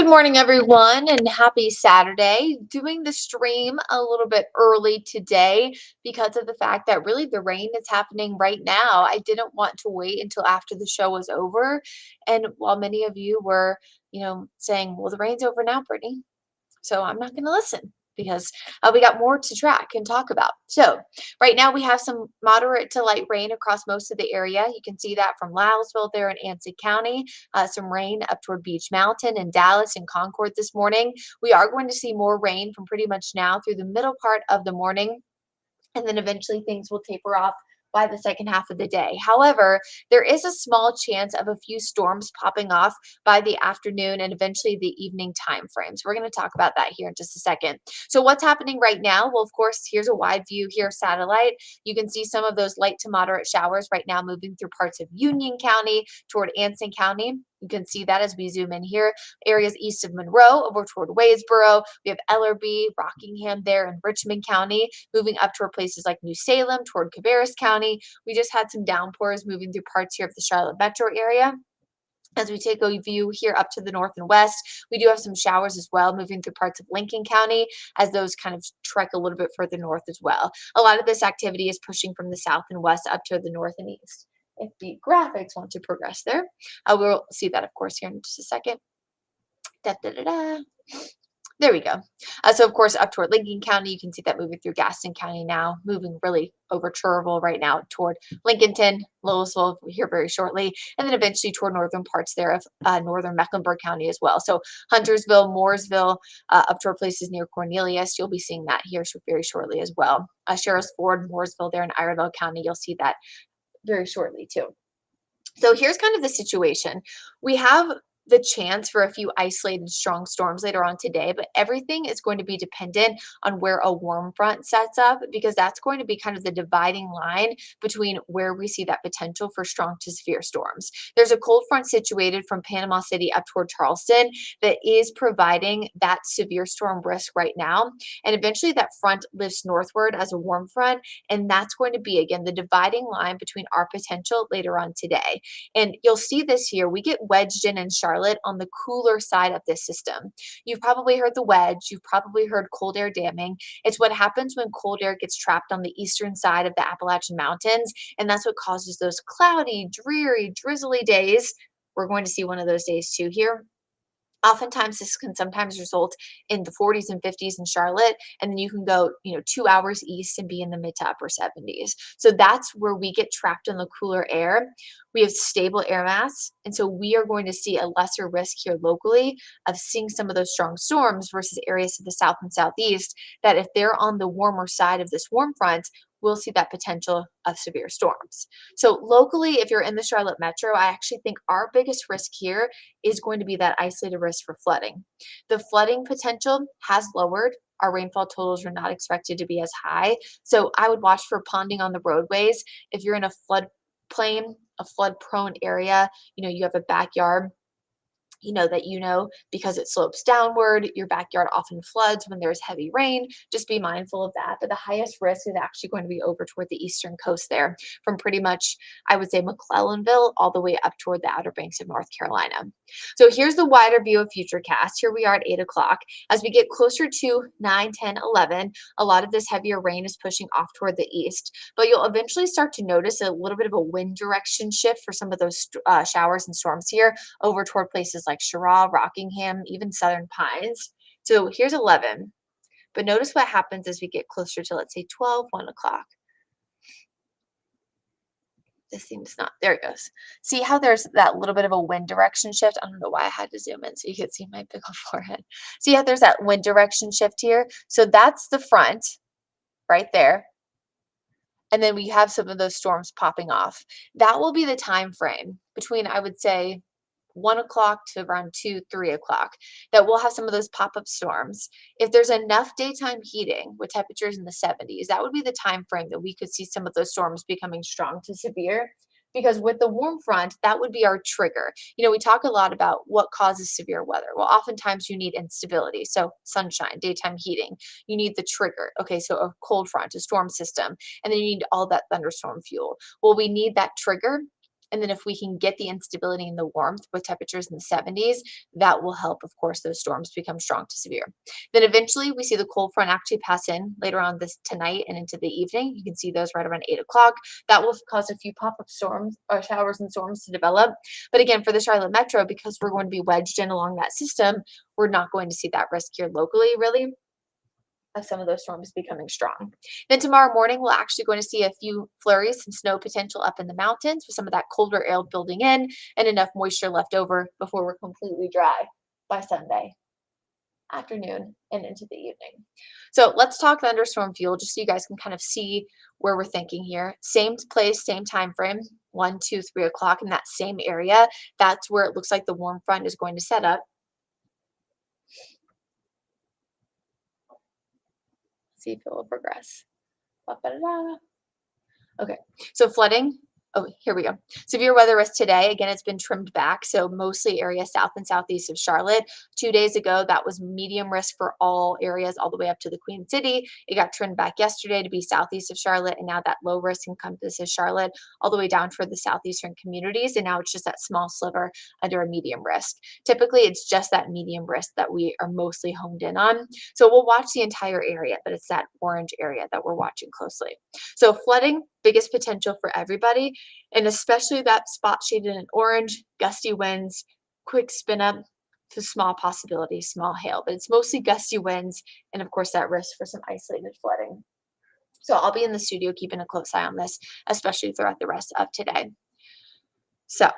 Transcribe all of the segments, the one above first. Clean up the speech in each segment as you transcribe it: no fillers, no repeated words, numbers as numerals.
Good morning, everyone, and happy Saturday. Doing the stream a little bit early today because of the fact that really the rain is happening right now. I didn't want to wait until after the show was over. And while many of you were, saying, well, the rain's over now, Brittany. So I'm not going to listen because we got more to track and talk about. So right now we have some moderate to light rain across most of the area. You can see that from Louisville there in Anson County, some rain up toward Beach Mountain and Dallas and Concord this morning. We are going to see more rain from pretty much now through the middle part of the morning, and then eventually things will taper off by the second half of the day. However, there is a small chance of a few storms popping off by the afternoon and eventually the evening time frame. So we're going to talk about that here in just a second. So what's happening right now? Well, of course, here's a wide view here, satellite. You can see some of those light to moderate showers right now moving through parts of Union County toward Anson County. You can see that as we zoom in here. Areas east of Monroe over toward Wadesboro. We have Ellerbe, Rockingham there in Richmond County, moving up toward places like New Salem, toward Cabarrus County. We just had some downpours moving through parts here of the Charlotte metro area. As we take a view here up to the north and west, we do have some showers as well moving through parts of Lincoln County as those kind of trek a little bit further north as well. A lot of this activity is pushing from the south and west up to the north and east. If the graphics want to progress there, we'll see that, of course, here in just a second. Da, da, da, da. There we go. So, of course, up toward Lincoln County, you can see that moving through Gaston County now, moving really over Cherville right now toward Lincolnton, Louisville here very shortly, and then eventually toward northern parts there of northern Mecklenburg County as well. So Huntersville, Mooresville, up toward places near Cornelius, you'll be seeing that here very shortly as well. Sheriff's Ford, Mooresville there in Iredell County, you'll see that very shortly too. So here's kind of the situation. We have the chance for a few isolated strong storms later on today, but everything is going to be dependent on where a warm front sets up, because that's going to be kind of the dividing line between where we see that potential for strong to severe storms. There's a cold front situated from Panama City up toward Charleston that is providing that severe storm risk right now. And eventually that front lifts northward as a warm front. And that's going to be, again, the dividing line between our potential later on today. And you'll see this here. We get wedged in Charlotte on the cooler side of this system. You've probably heard the wedge. You've probably heard cold air damming. It's what happens when cold air gets trapped on the eastern side of the Appalachian Mountains. And that's what causes those cloudy, dreary, drizzly days. We're going to see one of those days too here. Oftentimes, this can sometimes result in the 40s and 50s in Charlotte, and then you can go, 2 hours east and be in the mid to upper 70s. So that's where we get trapped in the cooler air. We have stable air mass, and so we are going to see a lesser risk here locally of seeing some of those strong storms versus areas to the south and southeast that if they're on the warmer side of this warm front, we'll see that potential of severe storms. So locally, if you're in the Charlotte metro, I actually think our biggest risk here is going to be that isolated risk for flooding. The flooding potential has lowered. Our rainfall totals are not expected to be as high. So I would watch for ponding on the roadways. If you're in a floodplain, a flood prone area, you have a backyard, because it slopes downward, your backyard often floods when there's heavy rain. Just be mindful of that. But the highest risk is actually going to be over toward the eastern coast there, from pretty much, I would say, McClellanville all the way up toward the Outer Banks of North Carolina. So here's the wider view of Futurecast. Here we are at 8 o'clock. As we get closer to 9, 10, 11, a lot of this heavier rain is pushing off toward the east. But you'll eventually start to notice a little bit of a wind direction shift for some of those showers and storms here over toward places like Cheraw, Rockingham, even Southern Pines. So here's 11. But notice what happens as we get closer to, let's say, 12, 1 o'clock. This seems not, there it goes. See how there's that little bit of a wind direction shift? I don't know why I had to zoom in so you could see my big old forehead. See how there's that wind direction shift here? So that's the front right there. And then we have some of those storms popping off. That will be the time frame between, I would say, 1 o'clock to around 2, 3 o'clock, that we'll have some of those pop-up storms. If there's enough daytime heating with temperatures in the 70s, that would be the time frame that we could see some of those storms becoming strong to severe. Because with the warm front, that would be our trigger. We talk a lot about what causes severe weather. Well, oftentimes you need instability. So sunshine, daytime heating. You need the trigger. Okay, so a cold front, a storm system. And then you need all that thunderstorm fuel. Well, we need that trigger And then if we can get the instability and the warmth with temperatures in the 70s, that will help, of course, those storms become strong to severe. Then eventually we see the cold front actually pass in later on this tonight and into the evening. You can see those right around 8 o'clock. That will cause a few pop-up storms or showers and storms to develop. But again, for the Charlotte Metro, because we're going to be wedged in along that system, we're not going to see that risk here locally, really, of some of those storms becoming strong. Then tomorrow morning, we're actually going to see a few flurries, some snow potential up in the mountains with some of that colder air building in and enough moisture left over before we're completely dry by Sunday afternoon and into the evening. So let's talk thunderstorm fuel just so you guys can kind of see where we're thinking here. Same place, same time frame, 1, 2, 3 o'clock in that same area. That's where it looks like the warm front is going to set up. See if it will progress. Ba-ba-da-da. Okay, so flooding. Oh, here we go. Severe weather risk today. Again, it's been trimmed back. So mostly areas south and southeast of Charlotte. 2 days ago, that was medium risk for all areas all the way up to the Queen City. It got trimmed back yesterday to be southeast of Charlotte. And now that low risk encompasses Charlotte all the way down for the southeastern communities. And now it's just that small sliver under a medium risk. Typically, it's just that medium risk that we are mostly honed in on. So we'll watch the entire area, but it's that orange area that we're watching closely. So flooding, biggest potential for everybody, and especially that spot shaded in orange, gusty winds, quick spin up to small possibility, small hail, but it's mostly gusty winds and of course that risk for some isolated flooding. So I'll be in the studio keeping a close eye on this, especially throughout the rest of today. So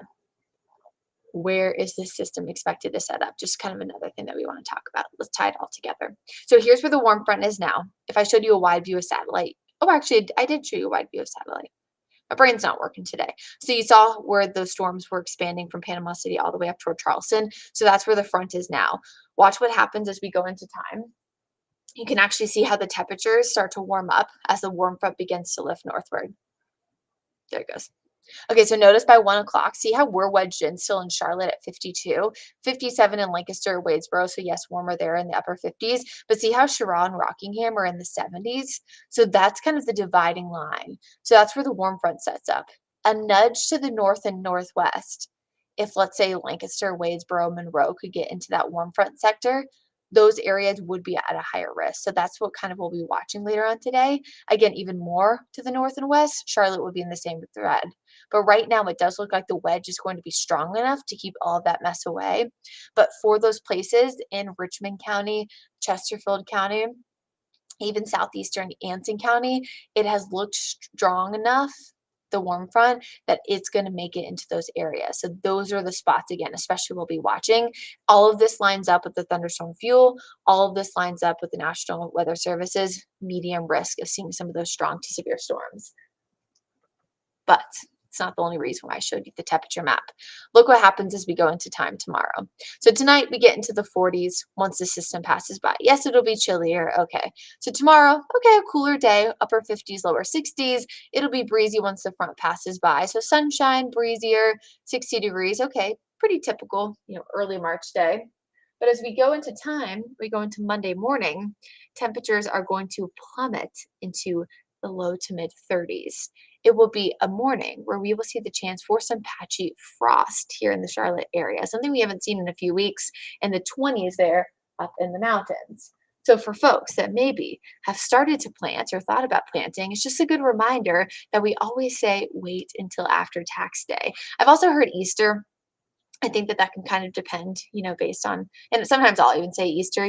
where is this system expected to set up? Just kind of another thing that we want to talk about. Let's tie it all together. So here's where the warm front is now. If I showed you a wide view of satellite, oh, actually, I did show you a wide view of satellite. My brain's not working today. So you saw where those storms were expanding from Panama City all the way up toward Charleston. So that's where the front is now. Watch what happens as we go into time. You can actually see how the temperatures start to warm up as the warm front begins to lift northward. There it goes. Okay, so notice by 1 o'clock, see how we're wedged in still in Charlotte at 52, 57 in Lancaster, Wadesboro. So yes, warmer there in the upper 50s, but see how Cheraw and Rockingham are in the 70s. So that's kind of the dividing line. So that's where the warm front sets up. A nudge to the north and northwest. If let's say Lancaster, Wadesboro, Monroe could get into that warm front sector, those areas would be at a higher risk. So that's what kind of we'll be watching later on today. Again, even more to the north and west, Charlotte would be in the same thread. But right now, it does look like the wedge is going to be strong enough to keep all of that mess away. But for those places in Richmond County, Chesterfield County, even southeastern Anson County, it has looked strong enough, the warm front, that it's going to make it into those areas. So those are the spots, again, especially we'll be watching. All of this lines up with the thunderstorm fuel. All of this lines up with the National Weather Service's medium risk of seeing some of those strong to severe storms. But it's not the only reason why I showed you the temperature map. Look what happens as we go into time tomorrow. So tonight we get into the 40s once the system passes by. Yes, it'll be chillier. Okay. So tomorrow, okay, a cooler day, upper 50s, lower 60s. It'll be breezy once the front passes by. So sunshine, breezier, 60 degrees. Okay, pretty typical, early March day. But as we go into time, we go into Monday morning, temperatures are going to plummet into the low to mid 30s. It will be a morning where we will see the chance for some patchy frost here in the Charlotte area, something we haven't seen in a few weeks, and the 20s there up in the mountains. So for folks that maybe have started to plant or thought about planting, it's just a good reminder that we always say wait until after tax day. I've also heard Easter. I think that can kind of depend, based on, and sometimes I'll even say Easter,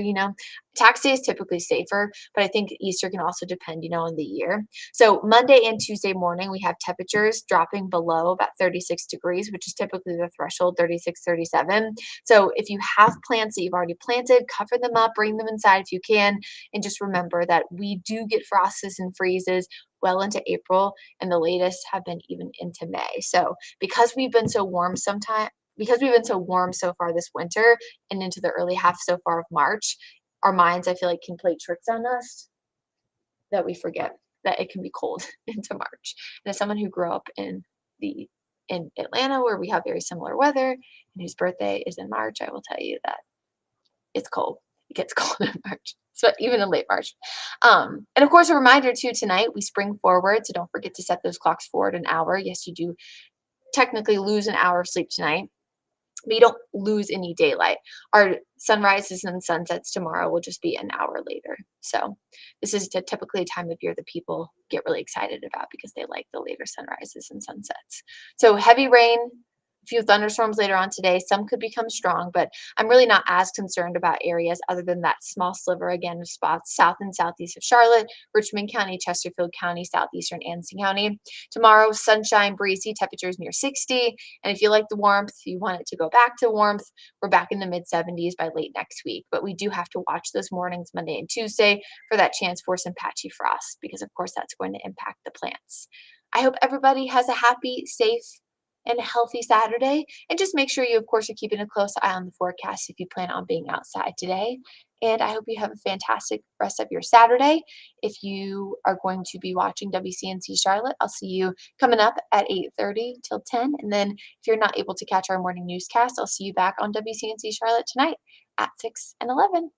tax day is typically safer, but I think Easter can also depend, on the year. So Monday and Tuesday morning, we have temperatures dropping below about 36 degrees, which is typically the threshold, 36, 37. So if you have plants that you've already planted, cover them up, bring them inside if you can, and just remember that we do get frosts and freezes well into April, and the latest have been even into May. So because we've been so warm so far this winter and into the early half so far of March, our minds, I feel like, can play tricks on us that we forget that it can be cold into March. And as someone who grew up in Atlanta, where we have very similar weather and whose birthday is in March, I will tell you that it's cold. It gets cold in March, so even in late March. And of course, a reminder too, tonight we spring forward, so don't forget to set those clocks forward an hour. Yes, you do technically lose an hour of sleep tonight, but you don't lose any daylight. Our sunrises and sunsets tomorrow will just be an hour later. So this is typically a time of year that people get really excited about because they like the later sunrises and sunsets. So heavy rain, a few thunderstorms later on today. Some could become strong, but I'm really not as concerned about areas other than that small sliver again of spots south and southeast of Charlotte, Richmond County, Chesterfield County, southeastern Anson County. Tomorrow, sunshine, breezy, temperatures near 60. And if you like the warmth, you want it to go back to warmth, we're back in the mid 70s by late next week. But we do have to watch those mornings, Monday and Tuesday, for that chance for some patchy frost, because of course that's going to impact the plants. I hope everybody has a happy, safe, and healthy Saturday. And just make sure you, of course, are keeping a close eye on the forecast if you plan on being outside today. And I hope you have a fantastic rest of your Saturday. If you are going to be watching WCNC Charlotte, I'll see you coming up at 8:30 till 10. And then if you're not able to catch our morning newscast, I'll see you back on WCNC Charlotte tonight at 6 and 11.